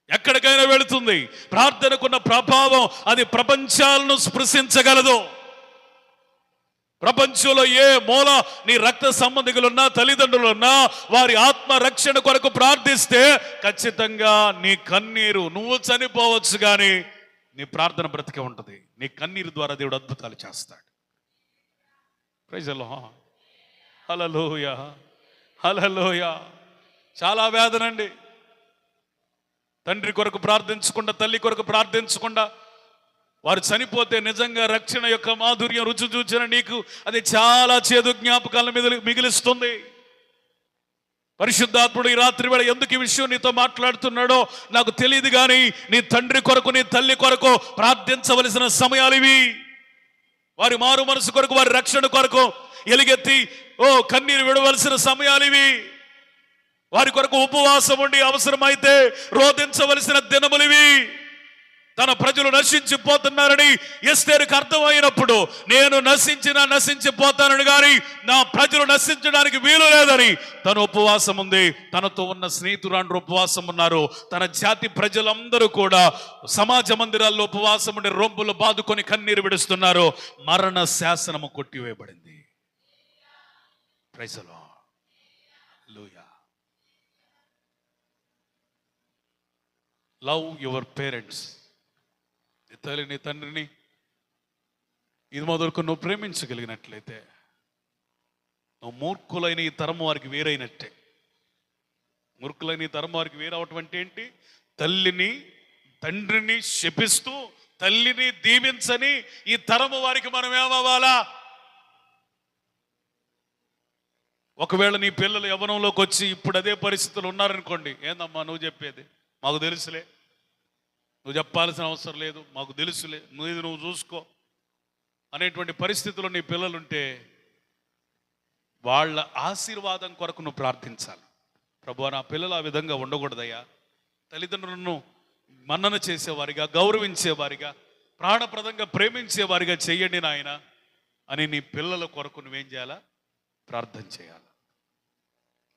[SPEAKER 1] ఎక్కడికైనా వెళుతుంది. ప్రార్థనకున్న ప్రభావం అది ప్రపంచాలను స్పృశించగలదు. ప్రపంచంలో ఏ మూల నీ రక్త సంబంధికులున్నా, తల్లిదండ్రులున్నా, వారి ఆత్మ రక్షణ కొరకు ప్రార్థిస్తే ఖచ్చితంగా నీ కన్నీరు, నువ్వు చనిపోవచ్చు కానీ నీ ప్రార్థన బ్రతికే ఉంటుంది. నీ కన్నీరు ద్వారా దేవుడు అద్భుతాలు చేస్తాడు. Praise the lord. Hallelujah, hallelujah. చాలా వేదనండి. తండ్రి కొరకు ప్రార్థించకుండా, తల్లి కొరకు ప్రార్థించకుండా వారు చనిపోతే నిజంగా రక్షణ యొక్క మాధుర్యం రుచి చూచిన నీకు అది చాలా చేదు జ్ఞాపకాలను మిగిలిస్తుంది. పరిశుద్ధాత్ముడు ఈ రాత్రి వేళ ఎందుకు ఈ విషయం నీతో మాట్లాడుతున్నాడో నాకు తెలియదు, కానీ నీ తండ్రి కొరకు, నీ తల్లి కొరకు ప్రార్థించవలసిన సమయాలు ఇవి. వారి మారు మనసు కొరకు, వారి రక్షణ కొరకు ఎలుగెత్తి కన్నీరు విడవలసిన సమయాలు ఇవి. వారి కొరకు ఉపవాసం ఉండి అవసరమైతే రోధించవలసిన దినములు ఇవి. తన ప్రజలు నశించిపోతున్నారని ఎస్తేరుకు అర్థమైనప్పుడు, నేను నశించిపోతానని కానీ నా ప్రజలు నశించడానికి వీలు లేదని తను ఉపవాసం ఉంది. తనతో ఉన్న స్నేహితురాండ్రు ఉపవాసం ఉన్నారు. తన జాతి ప్రజలందరూ కూడా సమాజ మందిరాల్లో ఉపవాసం ఉండి రొంపులు బాదుకొని కన్నీరు విడుస్తున్నారు. మరణ శాసనము కొట్టివేయబడింది. Praise the lord. Hallelujah. Love your parents. నీ తల్లి, నీ తండ్రిని ఇది మొదలుకు నువ్వు ప్రేమించగలిగినట్లయితే నువ్వు మూర్ఖులైన ఈ తరం వారికి వేరైనట్టే. మూర్ఖులైన ఈ తరం వారికి వేరవటం అంటే ఏంటి? తల్లిని తండ్రిని శపిస్తూ తల్లిని దీవించని ఈ తరము వారికి మనం ఏమవ్వాలా? ఒకవేళ నీ పిల్లలు యవ్వనంలోకి వచ్చి ఇప్పుడు అదే పరిస్థితులు ఉన్నారనుకోండి, ఏందమ్మా నువ్వు చెప్పేది, మాకు తెలుసులే, నువ్వు చెప్పాల్సిన అవసరం లేదు, మాకు తెలుసులే, నువ్వు చూసుకో అనేటువంటి పరిస్థితుల్లో నీ పిల్లలుంటే వాళ్ళ ఆశీర్వాదం కొరకు నువ్వు ప్రార్థించాలి. ప్రభువా, నా పిల్లలు ఆ విధంగా ఉండకూడదయ్యా. తల్లిదండ్రులను మన్నన చేసేవారిగా, గౌరవించేవారిగా, ప్రాణప్రదంగా ప్రేమించేవారిగా చెయ్యండి నాయన అని నీ పిల్లల కొరకు నువ్వేం చేయాలా? ప్రార్థన చేయాలి.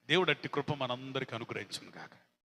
[SPEAKER 1] దేవుడు అట్టి కృప మనందరికీ అనుగ్రహించును గాక.